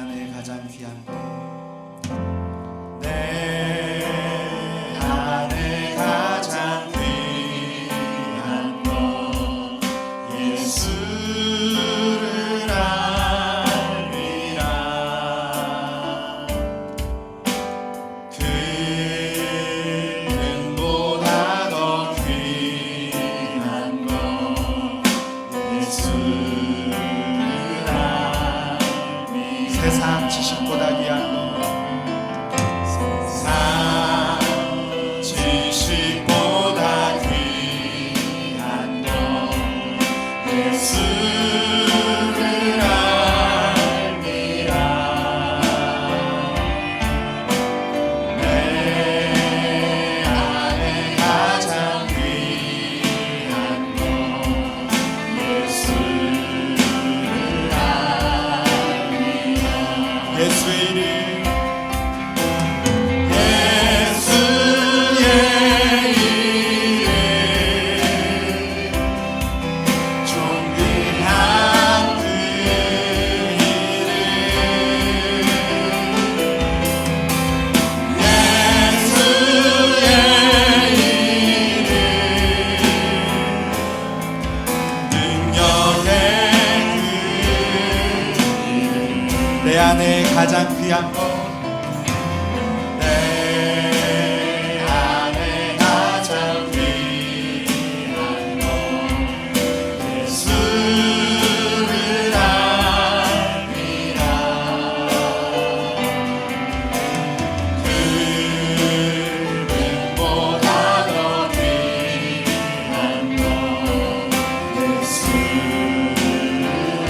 안에 가장 귀한 것, 내 안에 가장 귀한 것 예수를 알미라. 금보다 더 귀한 것 예수를 알미라. 세상 지식보다 귀한 것, 지식보다 귀한 것 예수를 알미라. 내 안에 가장 귀한 것 예수를 알미라. 예수의 이름, 내 안에 가장 귀한 것, 내 안에 가장 귀한 것 예수를 알미라. 금보다 더 귀한 것 예수를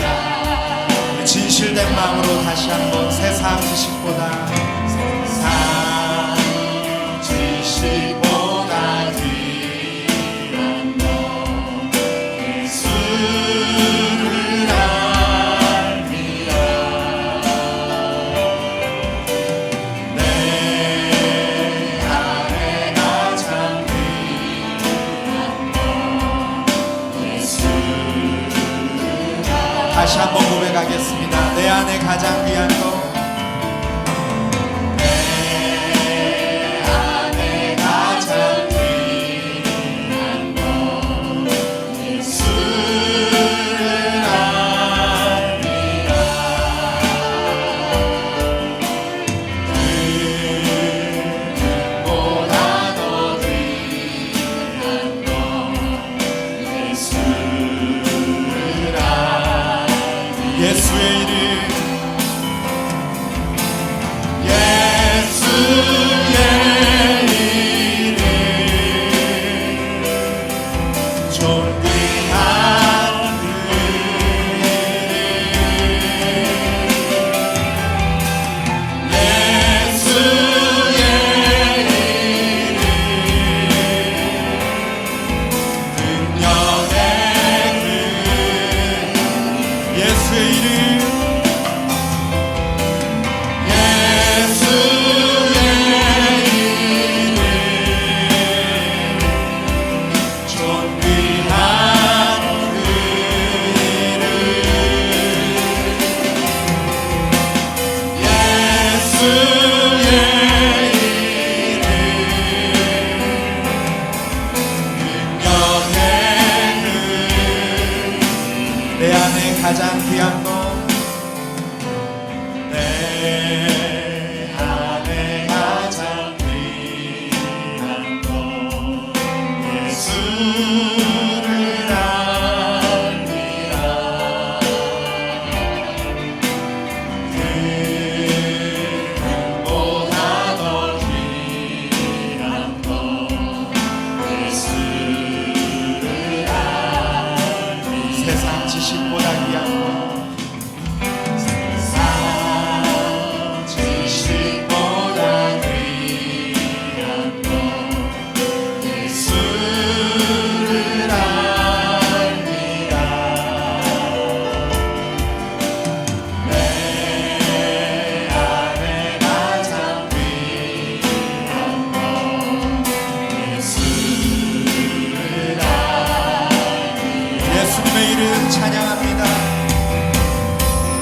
알미라. 진실된 마음으로 다시 한번 세상 지식보다 귀한 것 예수를 알미라. 내 안에 가장 귀한 것 예수를 알미라. 다시 한번 고백하겠습니다. 내 안에 가장 귀한 것, 내 안에 가장 귀한 것 예수를 알미라. 금보다 더 귀한 것 예수를 알미라. 예수의 이름, 예수의 이름 존귀한 그 이름, 예수의 이름 능력의 그 예수의 이름, 내 안에 가장 귀한 것, 내 안에 가장 귀한 것 예수를 알미라. 금보다 더 귀한 것 예수를 알미라. 세상 지식보다 귀한 것, 세상 지식보다 귀한 것 예수를 알미라. 내 안에 가장 귀한 것 예수를 알미라. 예수님의 이름 찬양합니다.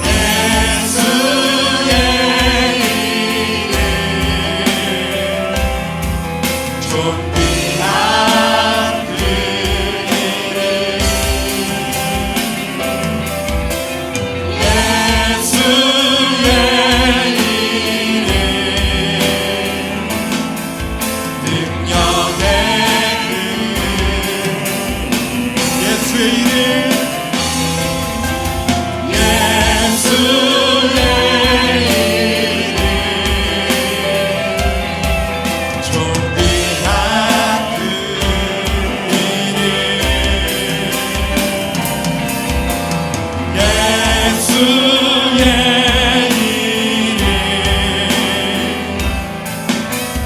예수 이름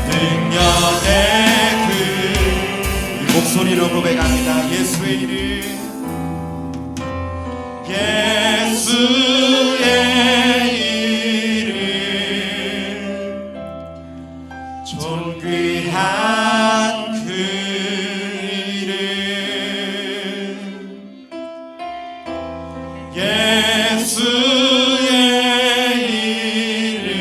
능력의 그 목소리로 고백합니다. 예수의 이름 예수의 이름 존귀한 그 이름 예수의 이름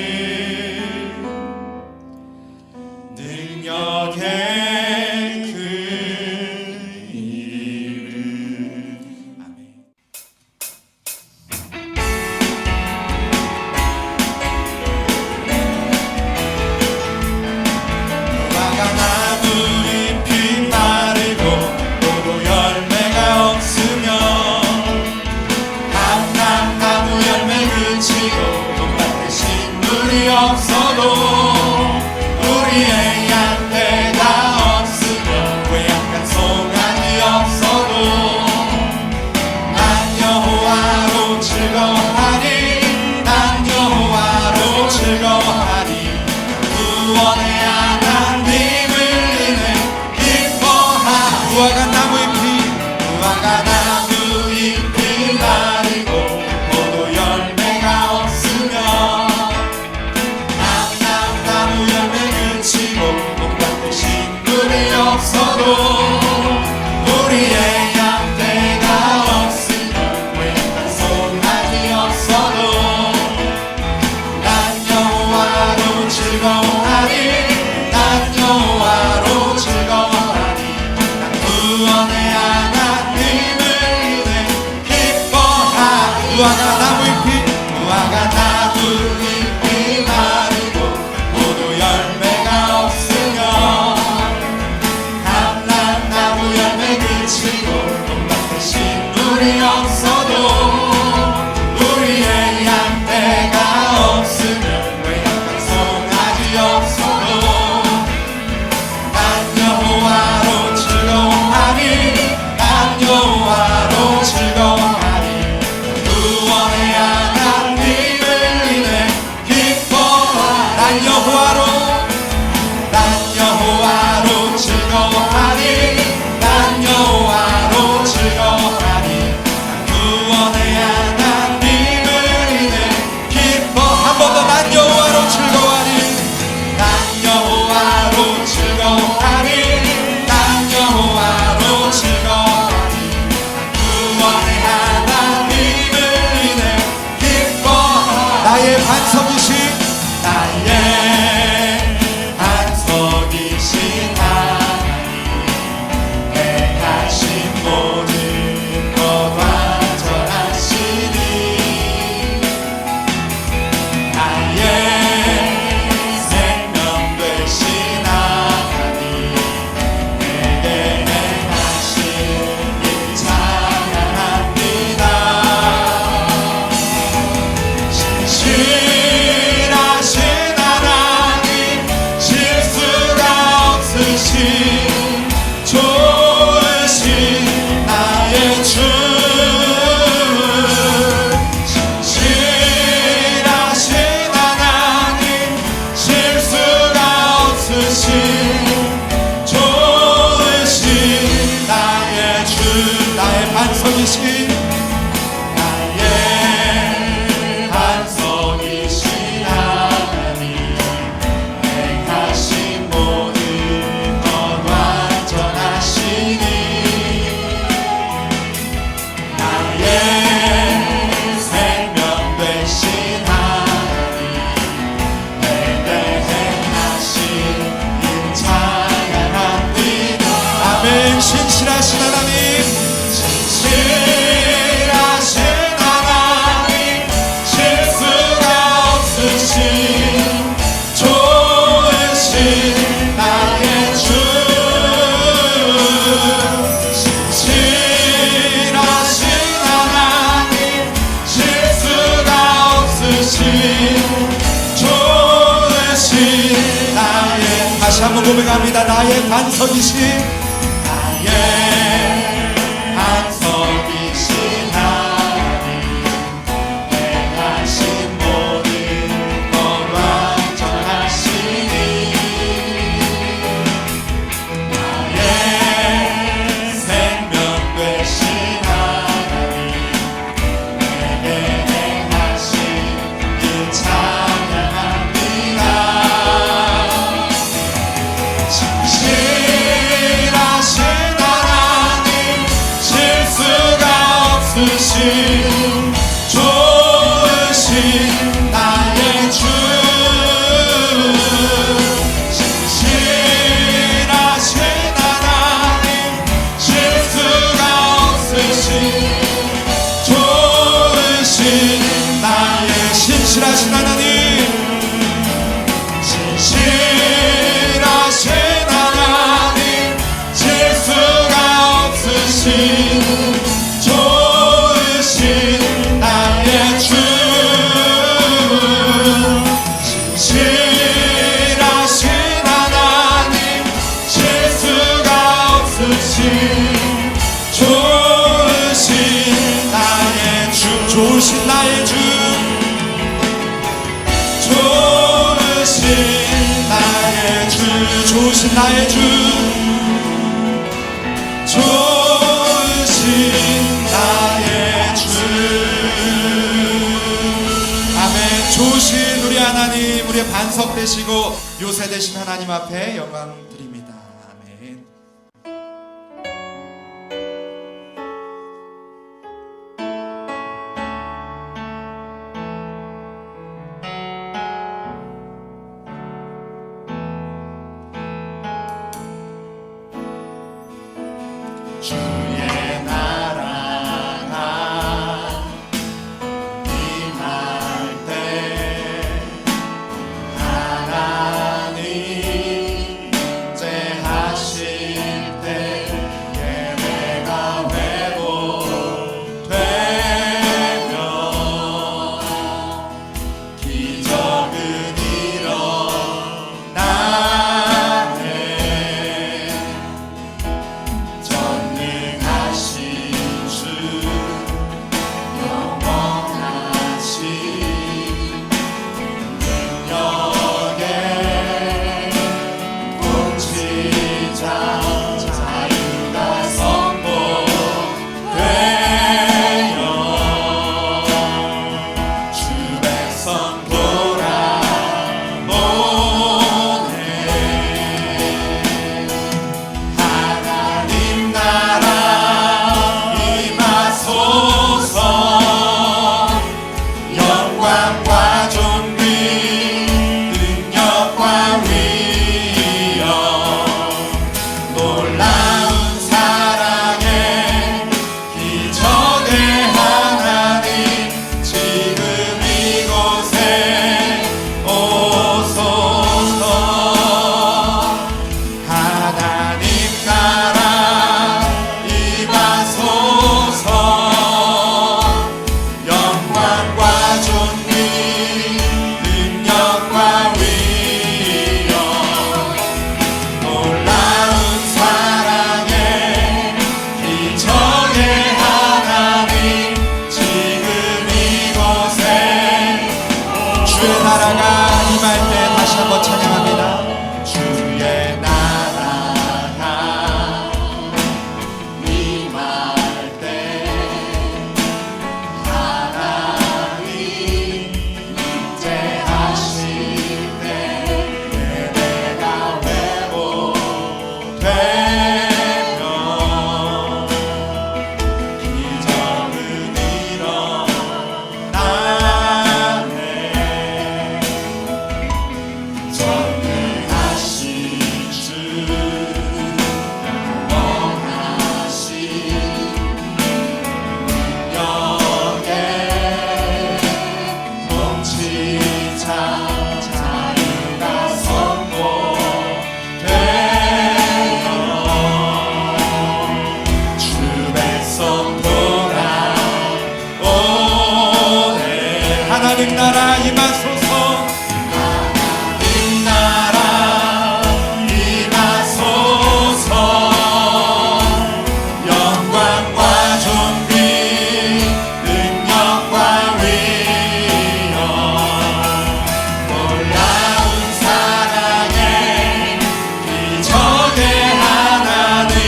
능력의 그 이름. 아멘. 무화과 나무 잎이 마르고 포도 열매가 없으며 감람나무 열매 그치고 봄밭에 식물이 없어도 우리의 양떼가 없으며 외양간 송아지 없어도 난 여호와로 즐거워하리 난 여호와로 즐거워하리 구원의 하나님을 이내 기뻐하 무화과 나무 잎이 마르고 포도 열매가 없으며 감람나무 열매 그치고 봄밭에 식물이 없어도 우리의 양떼가 없으며 외양간 송아지 없어도 난 여호와로 즐거워하리 난 여호와로 즐거워하리 난 구원의 하나님을 인해 기뻐하 무화과 나무 잎이 마르고 포도 열매가 없으며 감람나무 열매 그치고 봄밭에 식물이 없어도 우리의 양떼가 없으며 외양간 송아지 없어도 난 여호와로 즐거워하리 난 여호와로 즐거워하리 구원의 하나님을 인해 기뻐하 난 여호와로 즐거워하리 난 여호와로 즐거워하리 구원의 하나님을 인해 기뻐 한 번 더 난 여호와로 즐거워하리 난 여호와로 즐거워하리 난 여호와로 즐거워하리 구원의 하나님을 인해 기뻐하 나의 반석이신 하나님 행하신 모든 것 완전하시니 나의 생명 되신 하나님 내게 행하신 일 찬양합니다. 신실하신 하나님 실수가 없으신 좋으신 나의 주 신실하신 하나님 실수가 없으신 좋으신 나의 주 나의 반석이신 나의 반석이신 하나님 행하신 모든 것 완전하시니 나의 생명 되신 하나님 내게 행하신 일 찬양합니다. 아멘. 신실하신 하나님 신실하신 하나님 실수가 없으신 좋으신 나의 주 신실하신 하나님 실수가 없으신 좋으신 나의 다시 한번 고백합니다. 나의 반석이신 나의 반석이신 하나님 좋으신 나의 주 신실하신 하나님 실수가 없으신 좋으신 나의 신실하신 하나님 신실하신 하나님 실수가 없으신 좋으신 나의 주 신실하신 하나님 실수가 없으신 좋으신 나의 주 좋으신 나의 주 좋으신 나의 주 좋으신 나의 주 좋으신 나의 주 아멘. 좋으신 우리 하나님 우리의 반석 되시고 요새 되신 하나님 앞에 영광 드립니다. 아멘. 주의 나라가 임할 때 하나님 임재하실 때 예배가 회복되며 기적은 일어나네 전능하신 주 영원하신 능력의 통치자 자유가 선포되어 주 백성 돌아오네 하나님 나라 임하소서 영광과 존귀 능력과 위엄 놀라운 사랑의 기적의 하나님 지금 이곳에 오소서 하나님 나라 임하소서 영광과 존귀 능력과 위엄 놀라운 사랑의 기적의 하나님 지금 이곳에 주의 나라가 임할 때 다시 한번 찬양합니다. 주의 나라가 임할 때 하나님 임재하실 때 예배가 회복되며 기적은 일어나네 전능하신 주 영원하신 능력의 통치자 자유가 선포되어 주 백성 돌아오네 하나님 나라 임하소서 하나님 나라 임하소서 영광과 존귀 능력과 위엄 놀라운 사랑의 기적의 하나님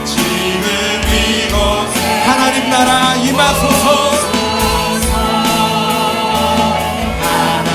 지금 이곳에 하나님 나라 임하소서 하나님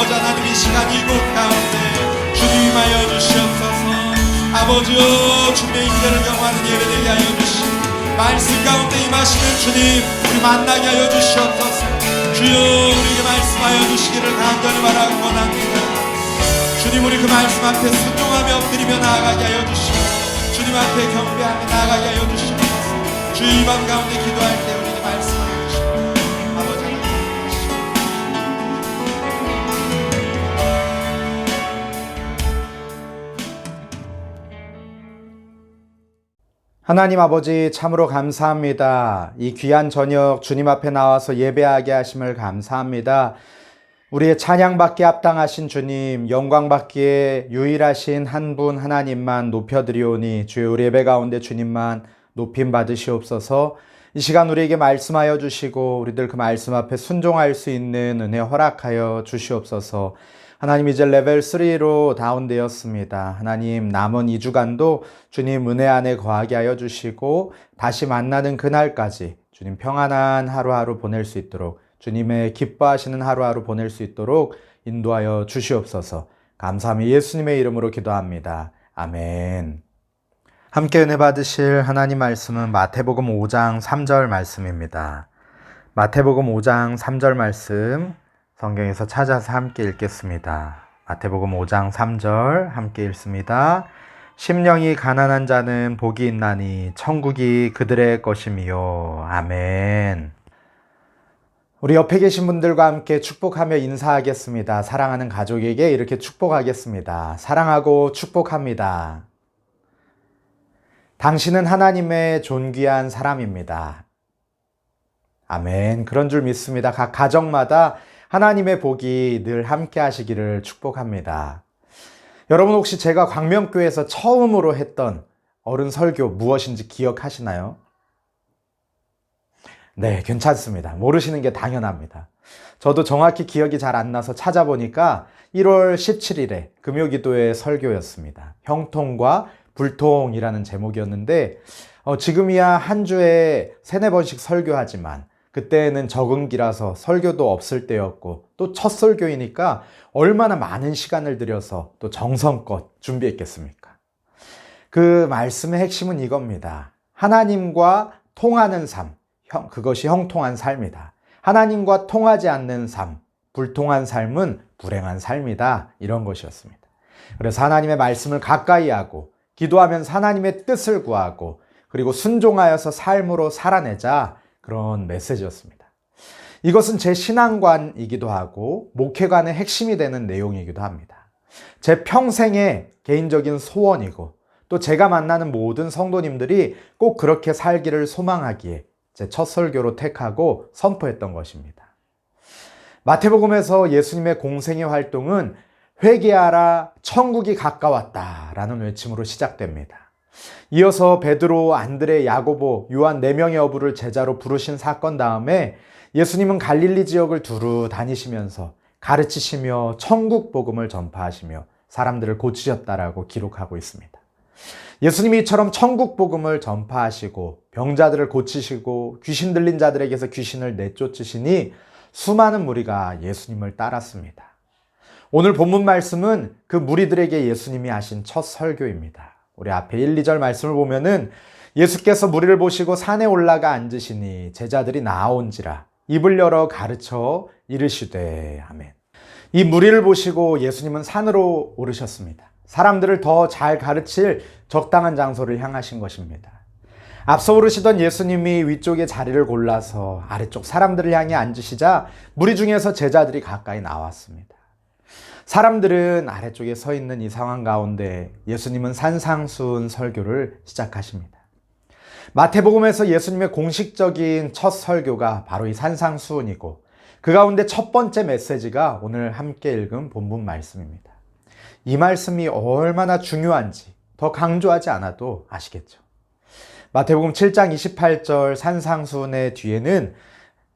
아버지 하나님 이 시간 이곳 가운데 주님 임하여 주시옵소서. 아버지여 주님의 임재를 경험하는 예배되게 하여 주시옵소서. 말씀 가운데 임하시는 주님 우리 만나게 하여 주시옵소서. 주여 우리에게 말씀하여 주시기를 간절히 바라고 원합니다. 주님 우리 그 말씀 앞에 순종하며 엎드리며 나아가게 하여 주시옵소서. 주님 앞에 경배하며 나아가게 하여 주시옵소서. 주여 이 밤 가운데 기도할 때 우리에게 말씀하여 주시옵소서. 아버지 하나님 아버지 참으로 감사합니다. 이 귀한 저녁 주님 앞에 나와서 예배하게 하심을 감사합니다. 우리의 찬양받기에 합당하신 주님, 영광받기에 유일하신 한 분 하나님만 높여드리오니 주여 우리 예배 가운데 주님만 높임 받으시옵소서. 이 시간 우리에게 말씀하여 주시고 우리들 그 말씀 앞에 순종할 수 있는 은혜 허락하여 주시옵소서. 하나님 이제 레벨 3로 다운되었습니다. 하나님 남은 2주간도 주님 은혜 안에 거하게 하여 주시고 다시 만나는 그날까지 주님 평안한 하루하루 보낼 수 있도록 주님의 기뻐하시는 하루하루 보낼 수 있도록 인도하여 주시옵소서. 감사하며 예수님의 이름으로 기도합니다. 아멘. 함께 은혜 받으실 하나님 말씀은 마태복음 5장 3절 말씀입니다. 마태복음 5장 3절 말씀 성경에서 찾아서 함께 읽겠습니다. 마태복음 5장 3절 함께 읽습니다. 심령이 가난한 자는 복이 있나니 천국이 그들의 것임이요. 아멘. 우리 옆에 계신 분들과 함께 축복하며 인사하겠습니다. 사랑하는 가족에게 이렇게 축복하겠습니다. 사랑하고 축복합니다. 당신은 하나님의 존귀한 사람입니다. 아멘. 그런 줄 믿습니다. 각 가정마다 하나님의 복이 늘 함께 하시기를 축복합니다. 여러분 혹시 제가 광명교회에서 처음으로 했던 어른 설교 무엇인지 기억하시나요? 네, 괜찮습니다. 모르시는 게 당연합니다. 저도 정확히 기억이 잘 안 나서 찾아보니까 1월 17일에 금요기도의 설교였습니다. 형통과 불통이라는 제목이었는데 지금이야 한 주에 3-4번씩 설교하지만 그때는 적응기라서 설교도 없을 때였고 또 첫 설교이니까 얼마나 많은 시간을 들여서 또 정성껏 준비했겠습니까? 그 말씀의 핵심은 이겁니다. 하나님과 통하는 삶, 그것이 형통한 삶이다. 하나님과 통하지 않는 삶, 불통한 삶은 불행한 삶이다. 이런 것이었습니다. 그래서 하나님의 말씀을 가까이 하고 기도하면서 하나님의 뜻을 구하고 그리고 순종하여서 삶으로 살아내자. 그런 메시지였습니다. 이것은 제 신앙관이기도 하고 목회관의 핵심이 되는 내용이기도 합니다. 제 평생의 개인적인 소원이고 또 제가 만나는 모든 성도님들이 꼭 그렇게 살기를 소망하기에 제 첫 설교로 택하고 선포했던 것입니다. 마태복음에서 예수님의 공생의 활동은 회개하라 천국이 가까웠다 라는 외침으로 시작됩니다. 이어서 베드로, 안드레, 야고보, 요한 4명의 어부를 제자로 부르신 사건 다음에 예수님은 갈릴리 지역을 두루 다니시면서 가르치시며 천국 복음을 전파하시며 사람들을 고치셨다라고 기록하고 있습니다. 예수님이 이처럼 천국 복음을 전파하시고 병자들을 고치시고 귀신 들린 자들에게서 귀신을 내쫓으시니 수많은 무리가 예수님을 따랐습니다. 오늘 본문 말씀은 그 무리들에게 예수님이 하신 첫 설교입니다. 우리 앞에 1, 2절 말씀을 보면은 예수께서 무리를 보시고 산에 올라가 앉으시니 제자들이 나아온지라 입을 열어 가르쳐 이르시되 아멘. 이 무리를 보시고 예수님은 산으로 오르셨습니다. 사람들을 더 잘 가르칠 적당한 장소를 향하신 것입니다. 앞서 오르시던 예수님이 위쪽에 자리를 골라서 아래쪽 사람들을 향해 앉으시자 무리 중에서 제자들이 가까이 나왔습니다. 사람들은 아래쪽에 서 있는 이 상황 가운데 예수님은 산상수훈 설교를 시작하십니다. 마태복음에서 예수님의 공식적인 첫 설교가 바로 이 산상수훈이고 그 가운데 첫 번째 메시지가 오늘 함께 읽은 본문 말씀입니다. 이 말씀이 얼마나 중요한지 더 강조하지 않아도 아시겠죠. 마태복음 7장 28절 산상수훈의 뒤에는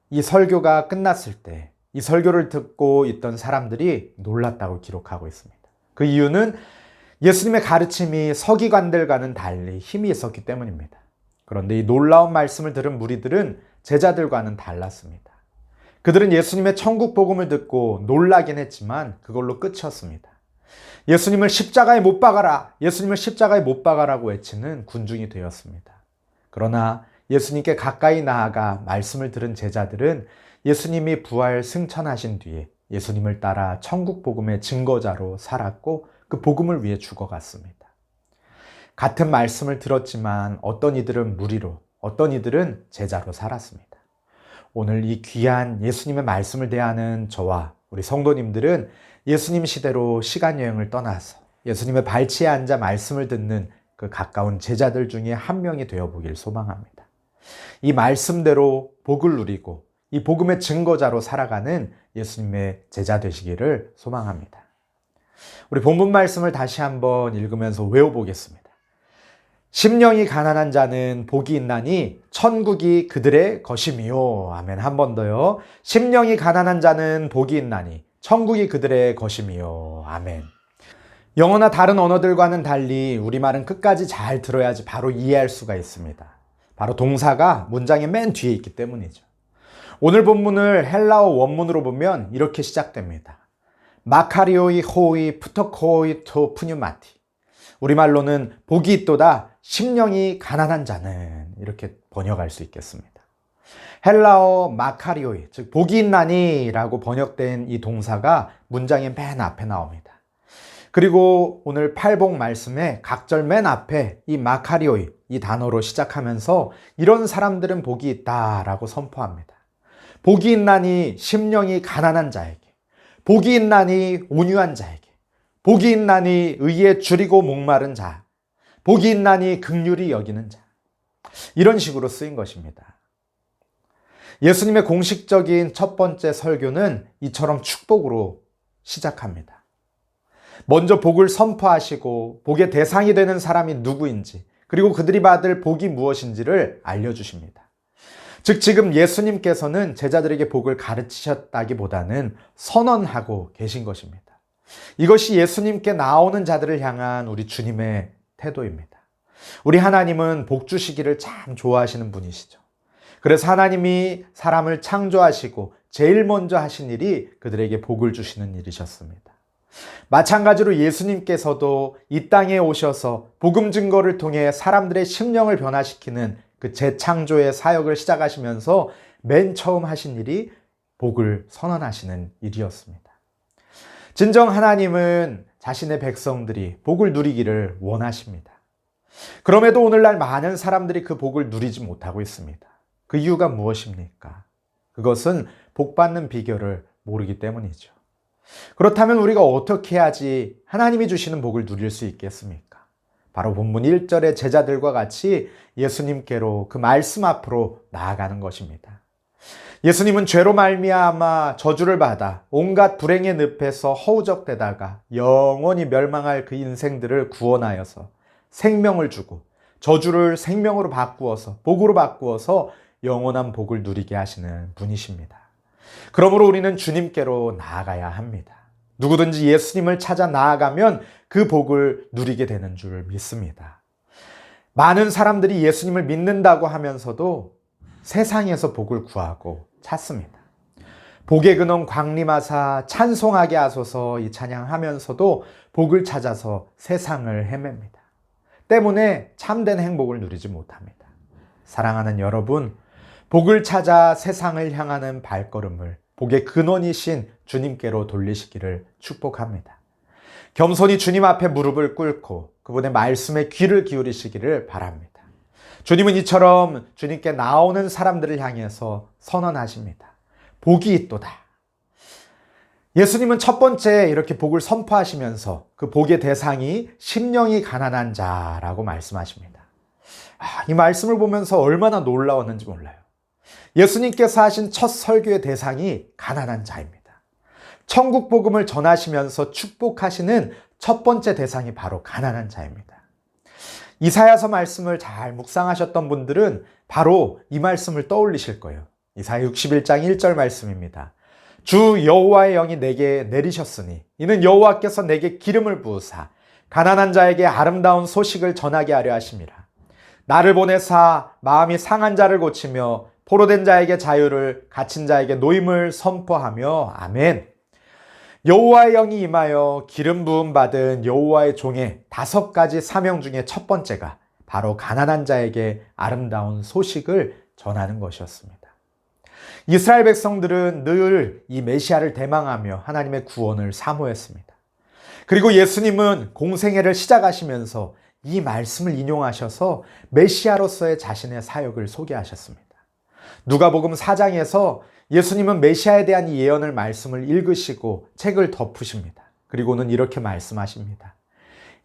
이 설교가 끝났을 때 이 설교를 듣고 있던 사람들이 놀랐다고 기록하고 있습니다. 그 이유는 예수님의 가르침이 서기관들과는 달리 힘이 있었기 때문입니다. 그런데 이 놀라운 말씀을 들은 무리들은 제자들과는 달랐습니다. 그들은 예수님의 천국 복음을 듣고 놀라긴 했지만 그걸로 끝이었습니다. 예수님을 십자가에 못 박아라! 예수님을 십자가에 못 박아라고 외치는 군중이 되었습니다. 그러나 예수님께 가까이 나아가 말씀을 들은 제자들은 예수님이 부활 승천하신 뒤에 예수님을 따라 천국 복음의 증거자로 살았고 그 복음을 위해 죽어갔습니다. 같은 말씀을 들었지만 어떤 이들은 무리로, 어떤 이들은 제자로 살았습니다. 오늘 이 귀한 예수님의 말씀을 대하는 저와 우리 성도님들은 예수님 시대로 시간여행을 떠나서 예수님의 발치에 앉아 말씀을 듣는 그 가까운 제자들 중에 한 명이 되어보길 소망합니다. 이 말씀대로 복을 누리고 이 복음의 증거자로 살아가는 예수님의 제자 되시기를 소망합니다. 우리 본문 말씀을 다시 한번 읽으면서 외워보겠습니다. 심령이 가난한 자는 복이 있나니 천국이 그들의 것임이요. 아멘. 한 번 더요. 심령이 가난한 자는 복이 있나니 천국이 그들의 것임이요. 아멘. 영어나 다른 언어들과는 달리 우리말은 끝까지 잘 들어야지 바로 이해할 수가 있습니다. 바로 동사가 문장의 맨 뒤에 있기 때문이죠. 오늘 본문을 헬라어 원문으로 보면 이렇게 시작됩니다. 마카리오이 호이 푸터코이 토 푸뉴마티. 우리말로는 복이 있도다 심령이 가난한 자는 이렇게 번역할 수 있겠습니다. 헬라어 마카리오이, 즉 복이 있나니 라고 번역된 이 동사가 문장의 맨 앞에 나옵니다. 그리고 오늘 팔복 말씀에 각절 맨 앞에 이 마카리오이 이 단어로 시작하면서 이런 사람들은 복이 있다라고 선포합니다. 복이 있나니 심령이 가난한 자에게, 복이 있나니 온유한 자에게, 복이 있나니 의에 줄이고 목마른 자, 복이 있나니 긍휼히 여기는 자. 이런 식으로 쓰인 것입니다. 예수님의 공식적인 첫 번째 설교는 이처럼 축복으로 시작합니다. 먼저 복을 선포하시고 복의 대상이 되는 사람이 누구인지 그리고 그들이 받을 복이 무엇인지를 알려주십니다. 즉 지금 예수님께서는 제자들에게 복을 가르치셨다기보다는 선언하고 계신 것입니다. 이것이 예수님께 나오는 자들을 향한 우리 주님의 태도입니다. 우리 하나님은 복 주시기를 참 좋아하시는 분이시죠. 그래서 하나님이 사람을 창조하시고 제일 먼저 하신 일이 그들에게 복을 주시는 일이셨습니다. 마찬가지로 예수님께서도 이 땅에 오셔서 복음 증거를 통해 사람들의 심령을 변화시키는 그 재창조의 사역을 시작하시면서 맨 처음 하신 일이 복을 선언하시는 일이었습니다. 진정 하나님은 자신의 백성들이 복을 누리기를 원하십니다. 그럼에도 오늘날 많은 사람들이 그 복을 누리지 못하고 있습니다. 그 이유가 무엇입니까? 그것은 복 받는 비결을 모르기 때문이죠. 그렇다면 우리가 어떻게 해야지 하나님이 주시는 복을 누릴 수 있겠습니까? 바로 본문 1절의 제자들과 같이 예수님께로 그 말씀 앞으로 나아가는 것입니다. 예수님은 죄로 말미암아 저주를 받아 온갖 불행의 늪에서 허우적대다가 영원히 멸망할 그 인생들을 구원하여서 생명을 주고 저주를 생명으로 바꾸어서 복으로 바꾸어서 영원한 복을 누리게 하시는 분이십니다. 그러므로 우리는 주님께로 나아가야 합니다. 누구든지 예수님을 찾아 나아가면 그 복을 누리게 되는 줄 믿습니다. 많은 사람들이 예수님을 믿는다고 하면서도 세상에서 복을 구하고 찾습니다. 복의 근원 광림하사 찬송하게 하소서 이 찬양하면서도 복을 찾아서 세상을 헤맵니다. 때문에 참된 행복을 누리지 못합니다. 사랑하는 여러분, 복을 찾아 세상을 향하는 발걸음을 복의 근원이신 주님께로 돌리시기를 축복합니다. 겸손히 주님 앞에 무릎을 꿇고 그분의 말씀에 귀를 기울이시기를 바랍니다. 주님은 이처럼 주님께 나오는 사람들을 향해서 선언하십니다. 복이 있도다. 예수님은 첫 번째 이렇게 복을 선포하시면서 그 복의 대상이 심령이 가난한 자라고 말씀하십니다. 이 말씀을 보면서 얼마나 놀라웠는지 몰라요. 예수님께서 하신 첫 설교의 대상이 가난한 자입니다. 천국 복음을 전하시면서 축복하시는 첫 번째 대상이 바로 가난한 자입니다. 이사야서 말씀을 잘 묵상하셨던 분들은 바로 이 말씀을 떠올리실 거예요. 이사야 61장 1절 말씀입니다. 주 여호와의 영이 내게 내리셨으니 이는 여호와께서 내게 기름을 부으사 가난한 자에게 아름다운 소식을 전하게 하려 하심이라. 나를 보내사 마음이 상한 자를 고치며 포로된 자에게 자유를, 갇힌 자에게 노임을 선포하며 아멘. 여호와의 영이 임하여 기름 부음 받은 여호와의 종의 5가지 사명 중에 첫 번째가 바로 가난한 자에게 아름다운 소식을 전하는 것이었습니다. 이스라엘 백성들은 늘 이 메시아를 대망하며 하나님의 구원을 사모했습니다. 그리고 예수님은 공생애를 시작하시면서 이 말씀을 인용하셔서 메시아로서의 자신의 사역을 소개하셨습니다. 누가복음 4장에서 예수님은 메시아에 대한 이 예언을 말씀을 읽으시고 책을 덮으십니다. 그리고는 이렇게 말씀하십니다.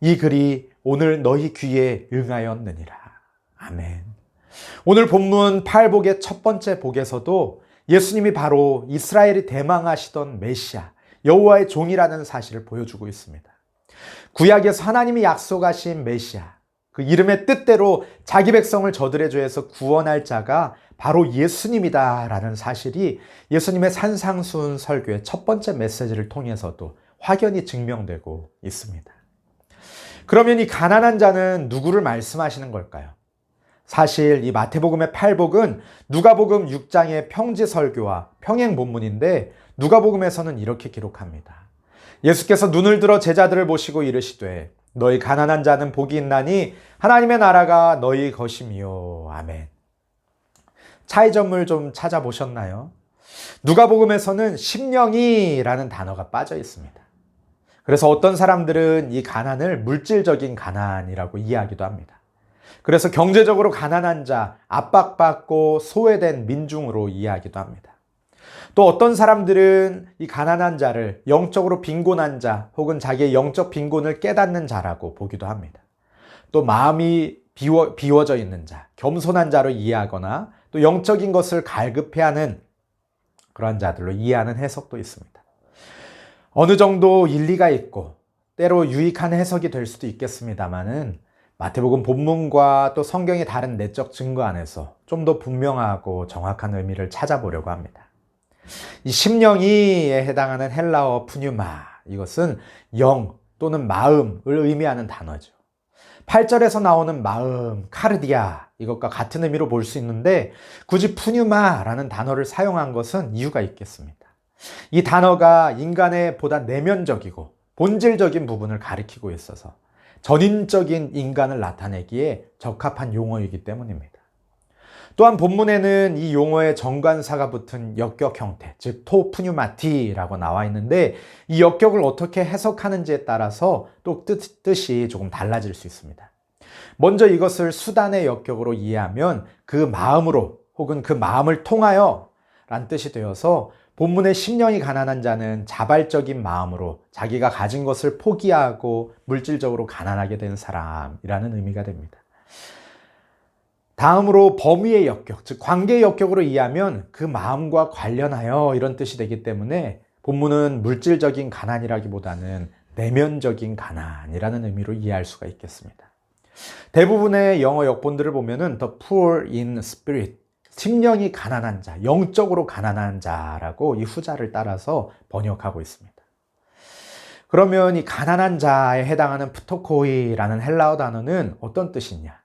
이 글이 오늘 너희 귀에 응하였느니라. 아멘. 오늘 본문 8복의 첫 번째 복에서도 예수님이 바로 이스라엘이 대망하시던 메시아, 여호와의 종이라는 사실을 보여주고 있습니다. 구약에서 하나님이 약속하신 메시아, 그 이름의 뜻대로 자기 백성을 저들의 죄에서 구원할 자가 바로 예수님이다라는 사실이 예수님의 산상수훈 설교의 첫 번째 메시지를 통해서도 확연히 증명되고 있습니다. 그러면 이 가난한 자는 누구를 말씀하시는 걸까요? 사실 이 마태복음의 8복은 누가복음 6장의 평지 설교와 평행 본문인데 누가복음에서는 이렇게 기록합니다. 예수께서 눈을 들어 제자들을 보시고 이르시되 너희 가난한 자는 복이 있나니 하나님의 나라가 너희 것이미요. 아멘. 차이점을 좀 찾아보셨나요? 누가복음에서는 심령이라는 단어가 빠져 있습니다. 그래서 어떤 사람들은 이 가난을 물질적인 가난이라고 이해하기도 합니다. 그래서 경제적으로 가난한 자, 압박받고 소외된 민중으로 이해하기도 합니다. 또 어떤 사람들은 이 가난한 자를 영적으로 빈곤한 자 혹은 자기의 영적 빈곤을 깨닫는 자라고 보기도 합니다. 또 마음이 비워져 있는 자, 겸손한 자로 이해하거나 또 영적인 것을 갈급해하는 그러한 자들로 이해하는 해석도 있습니다. 어느 정도 일리가 있고 때로 유익한 해석이 될 수도 있겠습니다만은 마태복음 본문과 또 성경의 다른 내적 증거 안에서 좀 더 분명하고 정확한 의미를 찾아보려고 합니다. 이 심령이에 해당하는 헬라어 푸뉴마, 이것은 영 또는 마음을 의미하는 단어죠. 8절에서 나오는 마음, 카르디아, 이것과 같은 의미로 볼 수 있는데 굳이 푸뉴마라는 단어를 사용한 것은 이유가 있겠습니다. 이 단어가 인간의 보다 내면적이고 본질적인 부분을 가리키고 있어서 전인적인 인간을 나타내기에 적합한 용어이기 때문입니다. 또한 본문에는 이 용어의 정관사가 붙은 역격 형태, 즉 토푸뉴마티라고 나와 있는데 이 역격을 어떻게 해석하는지에 따라서 또 뜻이 조금 달라질 수 있습니다. 먼저 이것을 수단의 역격으로 이해하면 그 마음으로 혹은 그 마음을 통하여 란 뜻이 되어서 본문의 심령이 가난한 자는 자발적인 마음으로 자기가 가진 것을 포기하고 물질적으로 가난하게 된 사람이라는 의미가 됩니다. 다음으로 범위의 역격, 즉 관계의 역격으로 이해하면 그 마음과 관련하여 이런 뜻이 되기 때문에 본문은 물질적인 가난이라기보다는 내면적인 가난이라는 의미로 이해할 수가 있겠습니다. 대부분의 영어 역본들을 보면은 the poor in spirit, 심령이 가난한 자, 영적으로 가난한 자라고 이 후자를 따라서 번역하고 있습니다. 그러면 이 가난한 자에 해당하는 프토코이라는 헬라어 단어는 어떤 뜻이냐?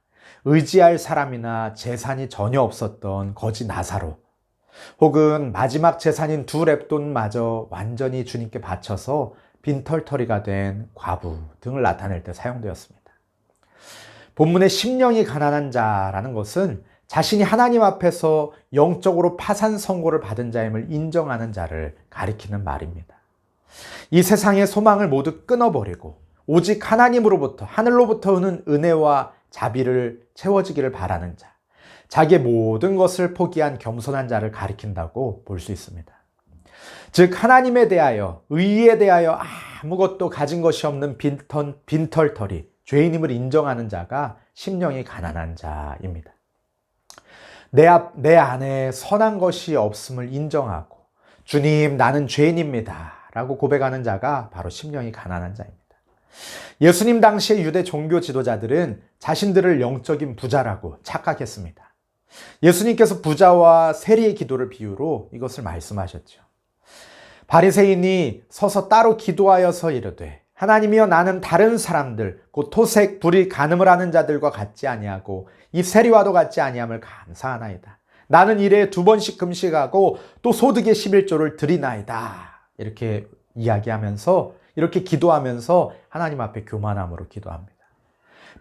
의지할 사람이나 재산이 전혀 없었던 거지 나사로, 혹은 마지막 재산인 2렙돈마저 완전히 주님께 바쳐서 빈털터리가 된 과부 등을 나타낼 때 사용되었습니다. 본문의 심령이 가난한 자라는 것은 자신이 하나님 앞에서 영적으로 파산 선고를 받은 자임을 인정하는 자를 가리키는 말입니다. 이 세상의 소망을 모두 끊어버리고 오직 하나님으로부터, 하늘로부터 오는 은혜와 자비를 채워지기를 바라는 자, 자기의 모든 것을 포기한 겸손한 자를 가리킨다고 볼 수 있습니다. 즉 하나님에 대하여, 의에 대하여 아무것도 가진 것이 없는 빈털터리, 죄인임을 인정하는 자가 심령이 가난한 자입니다. 내 안에 선한 것이 없음을 인정하고 주님 나는 죄인입니다 라고 고백하는 자가 바로 심령이 가난한 자입니다. 예수님 당시의 유대 종교 지도자들은 자신들을 영적인 부자라고 착각했습니다. 예수님께서 부자와 세리의 기도를 비유로 이것을 말씀하셨죠. 바리새인이 서서 따로 기도하여서 이르되 하나님이여 나는 다른 사람들 곧 토색, 불의, 간음을 하는 자들과 같지 아니하고 이 세리와도 같지 아니함을 감사하나이다. 나는 일에 2번씩 금식하고 또 소득의 11조를 드리나이다. 이렇게 이야기하면서, 이렇게 기도하면서 하나님 앞에 교만함으로 기도합니다.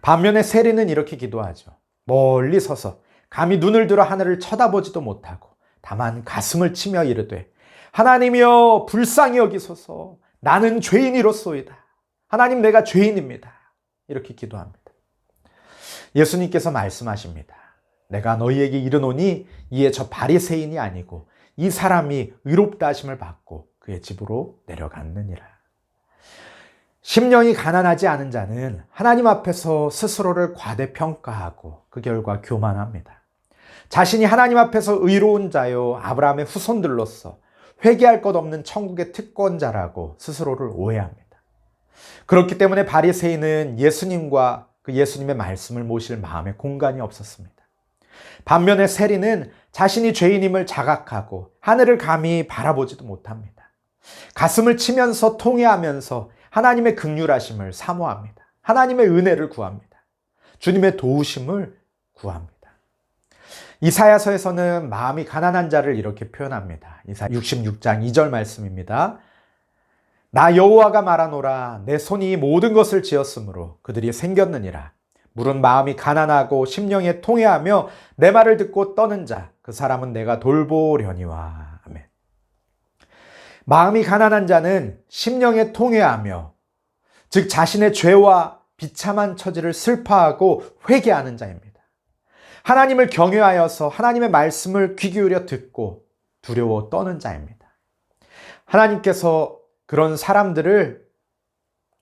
반면에 세리는 이렇게 기도하죠. 멀리 서서 감히 눈을 들어 하늘을 쳐다보지도 못하고 다만 가슴을 치며 이르되 하나님이여 불쌍히 여기소서. 나는 죄인이로소이다. 하나님, 내가 죄인입니다. 이렇게 기도합니다. 예수님께서 말씀하십니다. 내가 너희에게 이르노니 이에 저 바리새인이 아니고 이 사람이 의롭다 하심을 받고 그의 집으로 내려갔느니라. 심령이 가난하지 않은 자는 하나님 앞에서 스스로를 과대평가하고 그 결과 교만합니다. 자신이 하나님 앞에서 의로운 자요 아브라함의 후손들로서 회개할 것 없는 천국의 특권자라고 스스로를 오해합니다. 그렇기 때문에 바리새인은 예수님과 그 예수님의 말씀을 모실 마음에 공간이 없었습니다. 반면에 세리는 자신이 죄인임을 자각하고 하늘을 감히 바라보지도 못합니다. 가슴을 치면서 통회하면서 하나님의 긍휼하심을 사모합니다. 하나님의 은혜를 구합니다. 주님의 도우심을 구합니다. 이사야서에서는 마음이 가난한 자를 이렇게 표현합니다. 이사야 66장 2절 말씀입니다. 나 여호와가 말하노라. 내 손이 모든 것을 지었으므로 그들이 생겼느니라. 물은 마음이 가난하고 심령에 통회하며 내 말을 듣고 떠는 자, 그 사람은 내가 돌보려니와. 아멘. 마음이 가난한 자는 심령에 통회하며, 즉 자신의 죄와 비참한 처지를 슬퍼하고 회개하는 자입니다. 하나님을 경외하여서 하나님의 말씀을 귀 기울여 듣고 두려워 떠는 자입니다. 하나님께서 그런 사람들을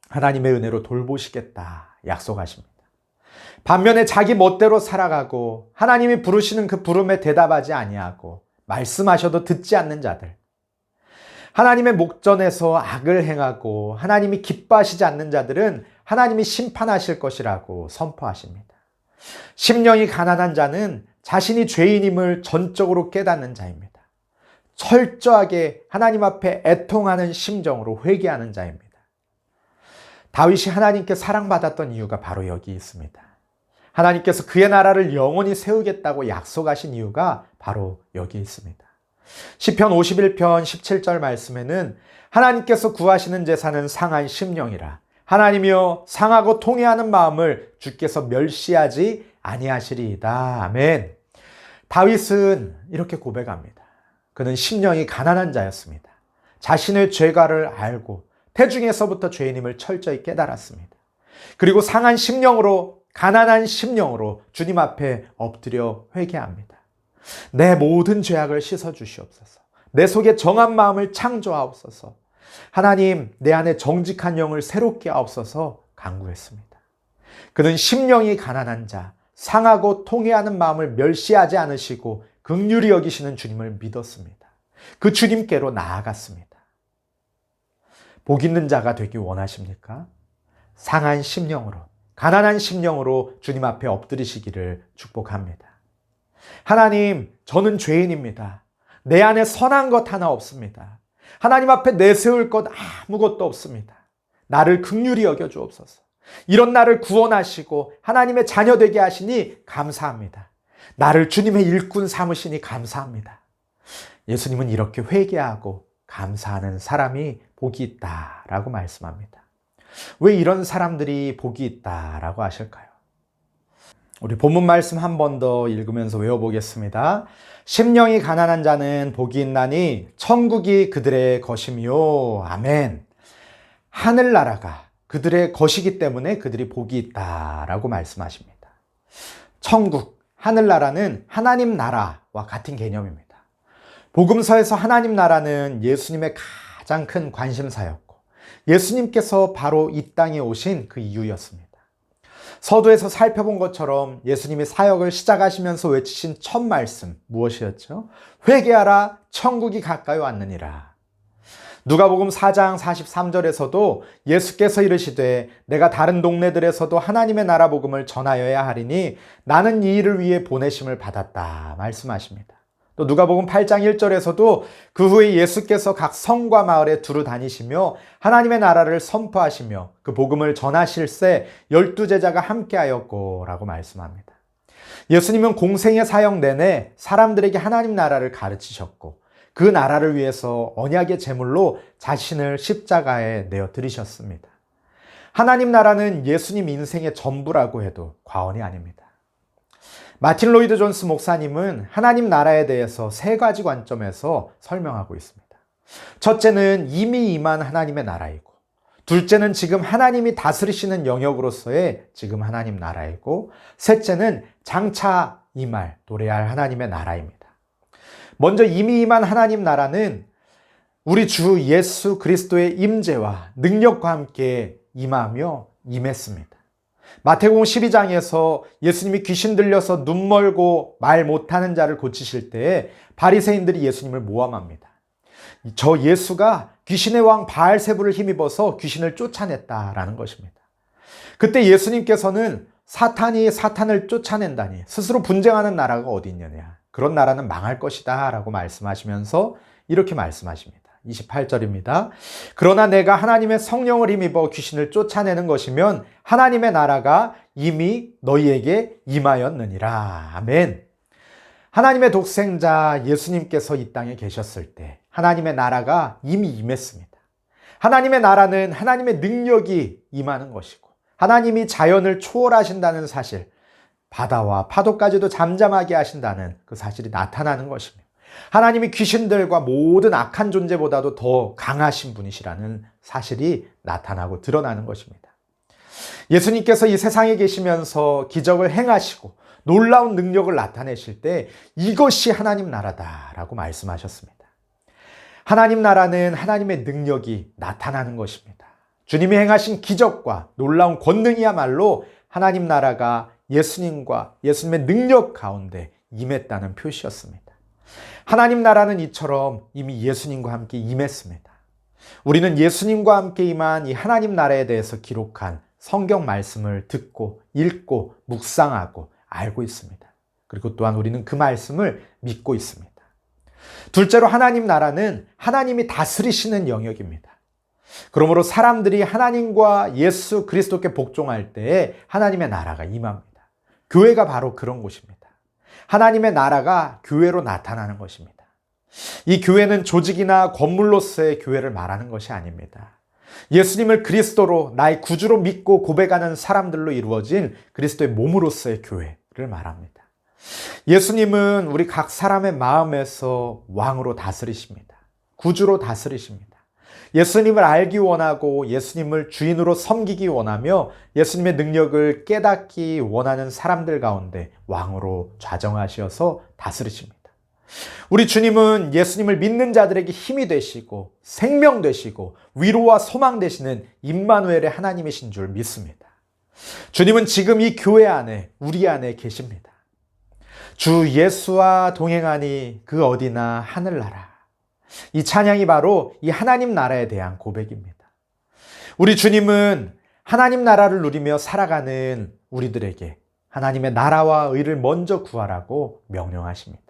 하나님의 은혜로 돌보시겠다 약속하십니다. 반면에 자기 멋대로 살아가고 하나님이 부르시는 그 부름에 대답하지 아니하고 말씀하셔도 듣지 않는 자들, 하나님의 목전에서 악을 행하고 하나님이 기뻐하시지 않는 자들은 하나님이 심판하실 것이라고 선포하십니다. 심령이 가난한 자는 자신이 죄인임을 전적으로 깨닫는 자입니다. 철저하게 하나님 앞에 애통하는 심정으로 회개하는 자입니다. 다윗이 하나님께 사랑받았던 이유가 바로 여기 있습니다. 하나님께서 그의 나라를 영원히 세우겠다고 약속하신 이유가 바로 여기 있습니다. 시편 51편 17절 말씀에는 하나님께서 구하시는 제사는 상한 심령이라. 하나님이여 상하고 통회하는 마음을 주께서 멸시하지 아니하시리이다. 아멘. 다윗은 이렇게 고백합니다. 그는 심령이 가난한 자였습니다. 자신의 죄가를 알고 태중에서부터 죄인임을 철저히 깨달았습니다. 그리고 상한 심령으로, 가난한 심령으로 주님 앞에 엎드려 회개합니다. 내 모든 죄악을 씻어주시옵소서. 내 속에 정한 마음을 창조하옵소서. 하나님, 내 안에 정직한 영을 새롭게 하옵소서 간구했습니다. 그는 심령이 가난한 자, 상하고 통회하는 마음을 멸시하지 않으시고 긍휼히 여기시는 주님을 믿었습니다. 그 주님께로 나아갔습니다. 복 있는 자가 되기 원하십니까? 상한 심령으로, 가난한 심령으로 주님 앞에 엎드리시기를 축복합니다. 하나님, 저는 죄인입니다. 내 안에 선한 것 하나 없습니다. 하나님 앞에 내세울 것 아무것도 없습니다. 나를 긍휼히 여겨 주옵소서. 이런 나를 구원하시고 하나님의 자녀 되게 하시니 감사합니다. 나를 주님의 일꾼 삼으시니 감사합니다. 예수님은 이렇게 회개하고 감사하는 사람이 복이 있다라고 말씀합니다. 왜 이런 사람들이 복이 있다라고 하실까요? 우리 본문 말씀 한 번 더 읽으면서 외워보겠습니다. 심령이 가난한 자는 복이 있나니 천국이 그들의 것이며. 아멘. 하늘나라가 그들의 것이기 때문에 그들이 복이 있다라고 말씀하십니다. 천국, 하늘나라는 하나님 나라와 같은 개념입니다. 복음서에서 하나님 나라는 예수님의 가장 큰 관심사였고 예수님께서 바로 이 땅에 오신 그 이유였습니다. 서두에서 살펴본 것처럼 예수님이 사역을 시작하시면서 외치신 첫 말씀 무엇이었죠? 회개하라, 천국이 가까이 왔느니라. 누가복음 4장 43절에서도 예수께서 이르시되 내가 다른 동네들에서도 하나님의 나라 복음을 전하여야 하리니 나는 이 일을 위해 보내심을 받았다 말씀하십니다. 또 누가복음 8장 1절에서도 그 후에 예수께서 각 성과 마을에 두루 다니시며 하나님의 나라를 선포하시며 그 복음을 전하실새 12제자가 함께하였고 라고 말씀합니다. 예수님은 공생의 사역 내내 사람들에게 하나님 나라를 가르치셨고 그 나라를 위해서 언약의 제물로 자신을 십자가에 내어 드리셨습니다. 하나님 나라는 예수님 인생의 전부라고 해도 과언이 아닙니다. 마틴 로이드 존스 목사님은 하나님 나라에 대해서 세 가지 관점에서 설명하고 있습니다. 첫째는 이미 임한 하나님의 나라이고, 둘째는 지금 하나님이 다스리시는 영역으로서의 지금 하나님 나라이고, 셋째는 장차 임할 도래할 하나님의 나라입니다. 먼저 이미 임한 하나님 나라는 우리 주 예수 그리스도의 임재와 능력과 함께 임하며 임했습니다. 마태복음 12장에서 예수님이 귀신 들려서 눈 멀고 말 못하는 자를 고치실 때에 바리새인들이 예수님을 모함합니다. 저 예수가 귀신의 왕 바알세불을 힘입어서 귀신을 쫓아냈다라는 것입니다. 그때 예수님께서는 사탄이 사탄을 쫓아낸다니 스스로 분쟁하는 나라가 어디 있느냐, 그런 나라는 망할 것이다 라고 말씀하시면서 이렇게 말씀하십니다. 28절입니다. 그러나 내가 하나님의 성령을 힘입어 귀신을 쫓아내는 것이면 하나님의 나라가 이미 너희에게 임하였느니라. 아멘. 하나님의 독생자 예수님께서 이 땅에 계셨을 때 하나님의 나라가 이미 임했습니다. 하나님의 나라는 하나님의 능력이 임하는 것이고, 하나님이 자연을 초월하신다는 사실, 바다와 파도까지도 잠잠하게 하신다는 그 사실이 나타나는 것입니다. 하나님이 귀신들과 모든 악한 존재보다도 더 강하신 분이시라는 사실이 나타나고 드러나는 것입니다. 예수님께서 이 세상에 계시면서 기적을 행하시고 놀라운 능력을 나타내실 때 이것이 하나님 나라다라고 말씀하셨습니다. 하나님 나라는 하나님의 능력이 나타나는 것입니다. 주님이 행하신 기적과 놀라운 권능이야말로 하나님 나라가 예수님과 예수님의 능력 가운데 임했다는 표시였습니다. 하나님 나라는 이처럼 이미 예수님과 함께 임했습니다. 우리는 예수님과 함께 임한 이 하나님 나라에 대해서 기록한 성경 말씀을 듣고 읽고 묵상하고 알고 있습니다. 그리고 또한 우리는 그 말씀을 믿고 있습니다. 둘째로 하나님 나라는 하나님이 다스리시는 영역입니다. 그러므로 사람들이 하나님과 예수 그리스도께 복종할 때에 하나님의 나라가 임합니다. 교회가 바로 그런 곳입니다. 하나님의 나라가 교회로 나타나는 것입니다. 이 교회는 조직이나 건물로서의 교회를 말하는 것이 아닙니다. 예수님을 그리스도로 나의 구주로 믿고 고백하는 사람들로 이루어진 그리스도의 몸으로서의 교회를 말합니다. 예수님은 우리 각 사람의 마음에서 왕으로 다스리십니다. 구주로 다스리십니다. 예수님을 알기 원하고 예수님을 주인으로 섬기기 원하며 예수님의 능력을 깨닫기 원하는 사람들 가운데 왕으로 좌정하셔서 다스리십니다. 우리 주님은 예수님을 믿는 자들에게 힘이 되시고 생명 되시고 위로와 소망 되시는 임마누엘의 하나님이신 줄 믿습니다. 주님은 지금 이 교회 안에, 우리 안에 계십니다. 주 예수와 동행하니 그 어디나 하늘나라. 이 찬양이 바로 이 하나님 나라에 대한 고백입니다. 우리 주님은 하나님 나라를 누리며 살아가는 우리들에게 하나님의 나라와 의를 먼저 구하라고 명령하십니다.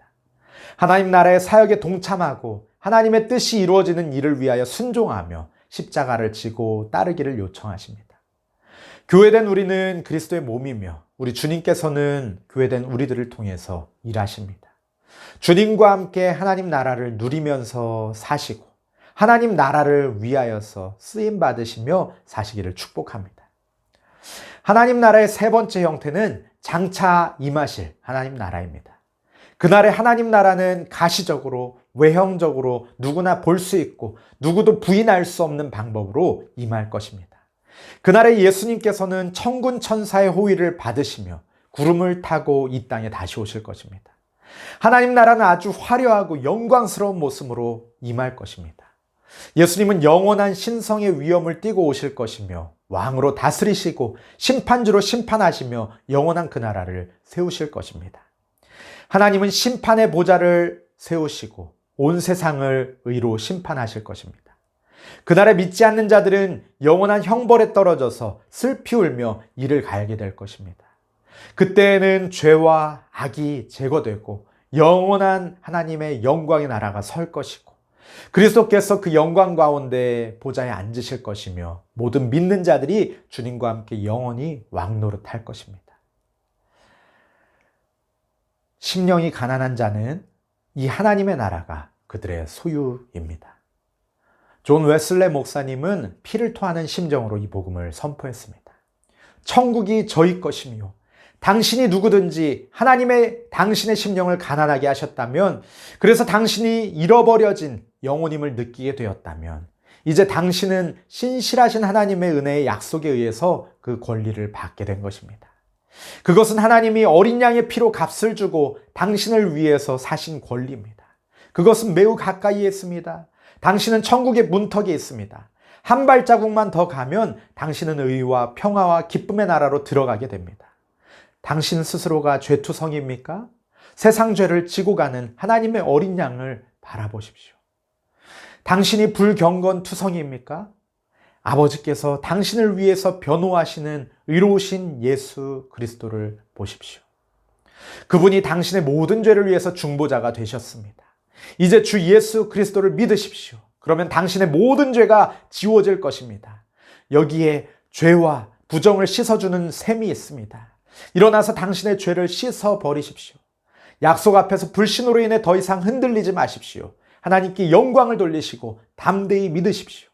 하나님 나라의 사역에 동참하고 하나님의 뜻이 이루어지는 일을 위하여 순종하며 십자가를 지고 따르기를 요청하십니다. 교회된 우리는 그리스도의 몸이며 우리 주님께서는 교회된 우리들을 통해서 일하십니다. 주님과 함께 하나님 나라를 누리면서 사시고 하나님 나라를 위하여서 쓰임 받으시며 사시기를 축복합니다. 하나님 나라의 세 번째 형태는 장차 임하실 하나님 나라입니다. 그날의 하나님 나라는 가시적으로 외형적으로 누구나 볼 수 있고 누구도 부인할 수 없는 방법으로 임할 것입니다. 그날에 예수님께서는 천군 천사의 호의를 받으시며 구름을 타고 이 땅에 다시 오실 것입니다. 하나님 나라는 아주 화려하고 영광스러운 모습으로 임할 것입니다. 예수님은 영원한 신성의 위엄을 띠고 오실 것이며 왕으로 다스리시고 심판주로 심판하시며 영원한 그 나라를 세우실 것입니다. 하나님은 심판의 보좌를 세우시고 온 세상을 의로 심판하실 것입니다. 그날에 믿지 않는 자들은 영원한 형벌에 떨어져서 슬피 울며 이를 갈게 될 것입니다. 그때에는 죄와 악이 제거되고 영원한 하나님의 영광의 나라가 설 것이고 그리스도께서 그 영광 가운데 보좌에 앉으실 것이며 모든 믿는 자들이 주님과 함께 영원히 왕노릇할 것입니다. 심령이 가난한 자는 이 하나님의 나라가 그들의 소유입니다. 존 웨슬레 목사님은 피를 토하는 심정으로 이 복음을 선포했습니다. 천국이 저희 것이며 당신이 누구든지 당신의 심령을 가난하게 하셨다면, 그래서 당신이 잃어버려진 영혼임을 느끼게 되었다면, 이제 당신은 신실하신 하나님의 은혜의 약속에 의해서 그 권리를 받게 된 것입니다. 그것은 하나님이 어린 양의 피로 값을 주고 당신을 위해서 사신 권리입니다. 그것은 매우 가까이에 있습니다. 당신은 천국의 문턱에 있습니다. 한 발자국만 더 가면 당신은 의와 평화와 기쁨의 나라로 들어가게 됩니다. 당신 스스로가 죄투성입니까? 세상 죄를 지고 가는 하나님의 어린 양을 바라보십시오. 당신이 불경건투성입니까? 아버지께서 당신을 위해서 변호하시는 의로우신 예수 그리스도를 보십시오. 그분이 당신의 모든 죄를 위해서 중보자가 되셨습니다. 이제 주 예수 그리스도를 믿으십시오. 그러면 당신의 모든 죄가 지워질 것입니다. 여기에 죄와 부정을 씻어주는 셈이 있습니다. 일어나서 당신의 죄를 씻어버리십시오. 약속 앞에서 불신으로 인해 더 이상 흔들리지 마십시오. 하나님께 영광을 돌리시고 담대히 믿으십시오.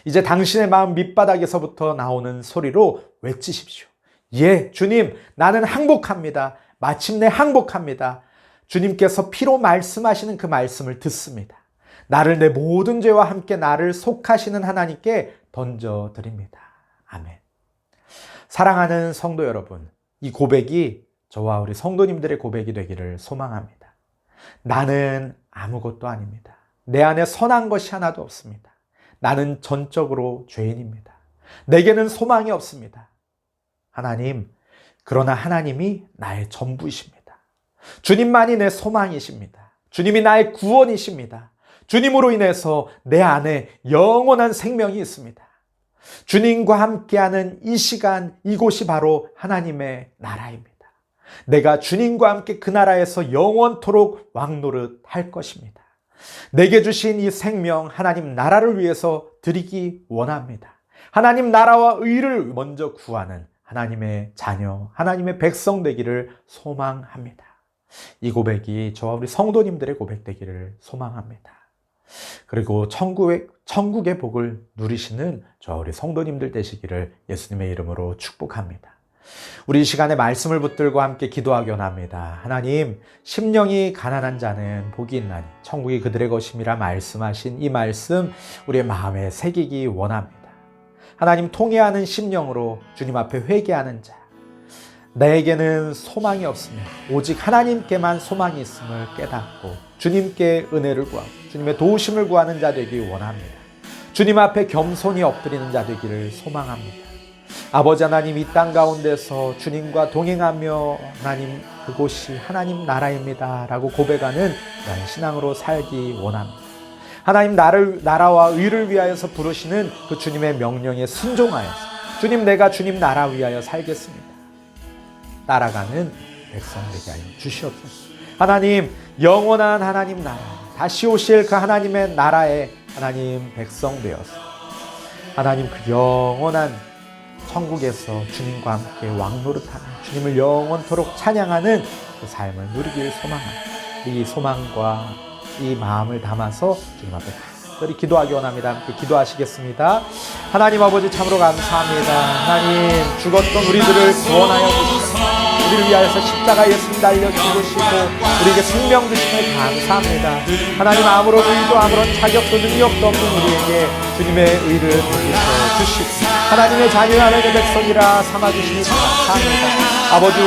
이제 당신의 마음 밑바닥에서부터 나오는 소리로 외치십시오. 예, 주님, 나는 항복합니다. 마침내 항복합니다. 주님께서 피로 말씀하시는 그 말씀을 듣습니다. 나를 내 모든 죄와 함께 나를 속하시는 하나님께 던져드립니다. 아멘. 사랑하는 성도 여러분, 이 고백이 저와 우리 성도님들의 고백이 되기를 소망합니다. 나는 아무것도 아닙니다. 내 안에 선한 것이 하나도 없습니다. 나는 전적으로 죄인입니다. 내게는 소망이 없습니다. 하나님, 그러나 하나님이 나의 전부이십니다. 주님만이 내 소망이십니다. 주님이 나의 구원이십니다. 주님으로 인해서 내 안에 영원한 생명이 있습니다. 주님과 함께하는 이 시간, 이곳이 바로 하나님의 나라입니다. 내가 주님과 함께 그 나라에서 영원토록 왕노릇 할 것입니다. 내게 주신 이 생명, 하나님 나라를 위해서 드리기 원합니다. 하나님 나라와 의를 먼저 구하는 하나님의 자녀, 하나님의 백성 되기를 소망합니다. 이 고백이 저와 우리 성도님들의 고백 되기를 소망합니다. 그리고 천국의 복을 누리시는 저와 우리 성도님들 되시기를 예수님의 이름으로 축복합니다. 우리 이 시간에 말씀을 붙들고 함께 기도하기 원합니다. 하나님, 심령이 가난한 자는 복이 있나니 천국이 그들의 것임이라 말씀하신 이 말씀 우리의 마음에 새기기 원합니다. 하나님, 통회하는 심령으로 주님 앞에 회개하는 자, 나에게는 소망이 없으며 오직 하나님께만 소망이 있음을 깨닫고 주님께 은혜를 구하고 주님의 도우심을 구하는 자 되기 원합니다. 주님 앞에 겸손히 엎드리는 자 되기를 소망합니다. 아버지 하나님, 이 땅 가운데서 주님과 동행하며 하나님, 그곳이 하나님 나라입니다 라고 고백하는 그런 신앙으로 살기 원합니다. 하나님, 나라와 의를 위하여서 부르시는 그 주님의 명령에 순종하여서 주님, 내가 주님 나라 위하여 살겠습니다 따라가는 백성 되게 하여 주시옵소서. 하나님, 영원한 하나님 나라, 다시 오실 그 하나님의 나라에 하나님 백성 되어서 하나님 그 영원한 천국에서 주님과 함께 왕노릇하는, 주님을 영원토록 찬양하는 그 삶을 누리길 소망합니다. 이 소망과 이 마음을 담아서 주님 앞에 간절히 기도하기 원합니다. 함께 기도하시겠습니다. 하나님 아버지, 참으로 감사합니다. 하나님, 죽었던 우리들을 구원하여 주시고 우리를 위하여서 십자가에 예수님 달려 죽으시고 우리에게 생명 주심을 감사합니다. 하나님, 아무런 의도 아무런 자격도 능력도 없는 우리에게 주님의 의를 베푸셔 주시고 하나님의 자녀, 하나님의 백성이라 삼아주시니 감사합니다. 아버지,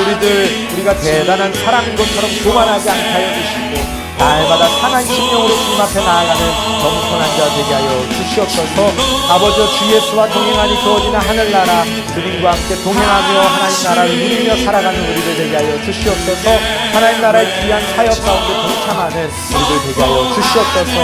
우리가 대단한 사람인 것처럼 교만하지 않게 하여 주시고 날마다 상한 심령으로 주님 앞에 나아가는 겸손한 자 되게 하여 주시옵소서. 아버지여, 주 예수와 동행하니 주어지는 하늘나라, 주님과 함께 동행하며 하나님 나라를 누리며 살아가는 우리들 되게 하여 주시옵소서. 하나님 나라의 귀한 사역 가운데 동참하는 우리들 되게 하여 주시옵소서.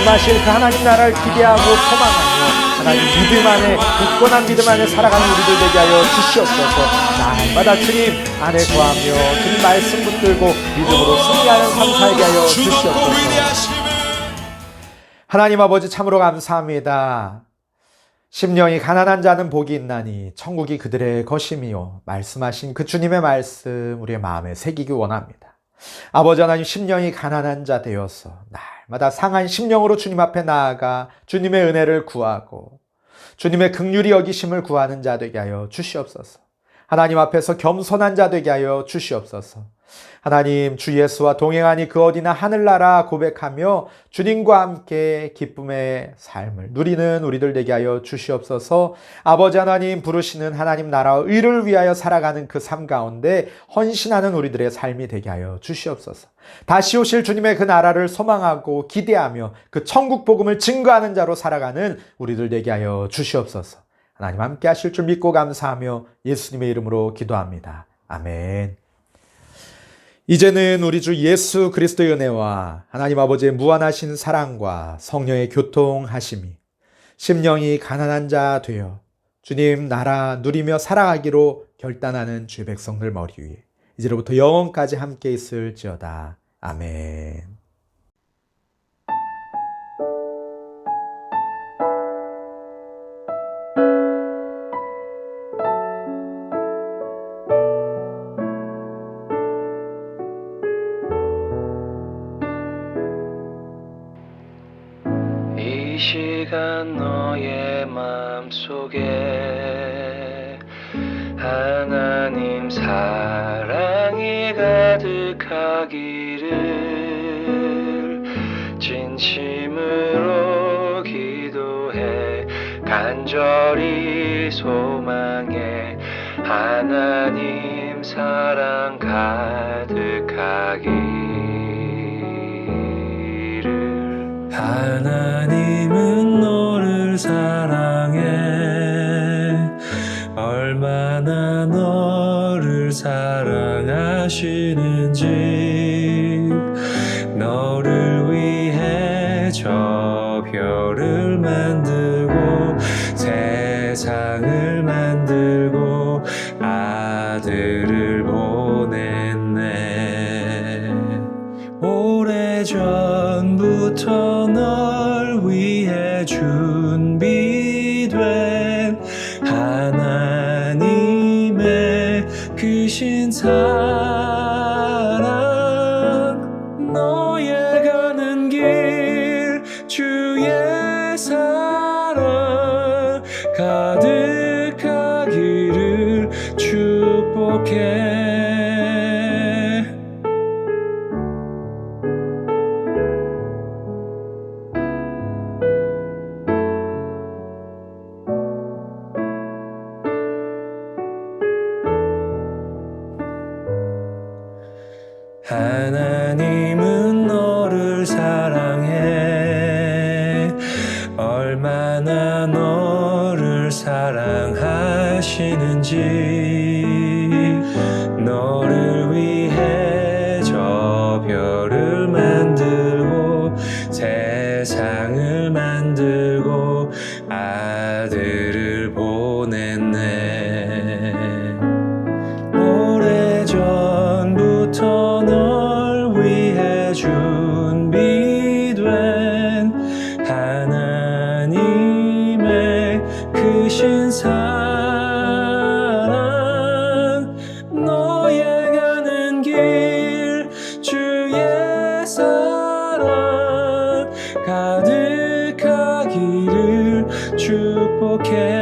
임하실 그 하나님 나라를 기대하고 소망하며 하나님 믿음 안에, 굳건한 믿음 안에 살아가는 우리들 되게 하여 주시옵소서. 날마다 주님 안에 거하며 주님 말씀 붙들고 믿음으로 승리하는 삶 살게 하여 주시옵소서. 하나님 아버지, 참으로 감사합니다. 심령이 가난한 자는 복이 있나니 천국이 그들의 것이며 말씀하신 그 주님의 말씀 우리의 마음에 새기기 원합니다. 아버지 하나님, 심령이 가난한 자 되어서 날마다 상한 심령으로 주님 앞에 나아가 주님의 은혜를 구하고 주님의 긍휼히 여기심을 구하는 자 되게 하여 주시옵소서. 하나님 앞에서 겸손한 자 되게 하여 주시옵소서. 하나님, 주 예수와 동행하니 그 어디나 하늘나라 고백하며 주님과 함께 기쁨의 삶을 누리는 우리들 되게 하여 주시옵소서. 아버지 하나님, 부르시는 하나님 나라와 의를 위하여 살아가는 그 삶 가운데 헌신하는 우리들의 삶이 되게 하여 주시옵소서. 다시 오실 주님의 그 나라를 소망하고 기대하며 그 천국 복음을 증거하는 자로 살아가는 우리들 되게 하여 주시옵소서. 하나님 함께 하실 줄 믿고 감사하며 예수님의 이름으로 기도합니다. 아멘. 이제는 우리 주 예수 그리스도의 은혜와 하나님 아버지의 무한하신 사랑과 성령의 교통하심이 심령이 가난한 자 되어 주님 나라 누리며 살아가기로 결단하는 주의 백성들 머리 위에 이제로부터 영원까지 함께 있을지어다. 아멘. 이 시간 너의 마음속에 하나님 사랑이 가득하기를 진심으로 기도해 간절히 소망해 하나님 사랑 가득하기를. 하나님은 너를 사랑해 얼마나 너를 사랑하시는지 너를 위해 저 별을 만들고 세상을 만들고 아들을 보냈네. 오래전부터 널 위해 준비된 하나님의 크신 사랑 너의 가는 길 주의 사랑 가득하기를 축복해. 하나님은 너를 사랑해 얼마나 너를 사랑하시는지 너를 위해 저 별을 만들고 세상을 만들고 아들을 보냈네. 오래전부터 널 위해 준비된 하나님의 크신 사랑 너의 가는 길 주의 사랑 가득하기를 축복해.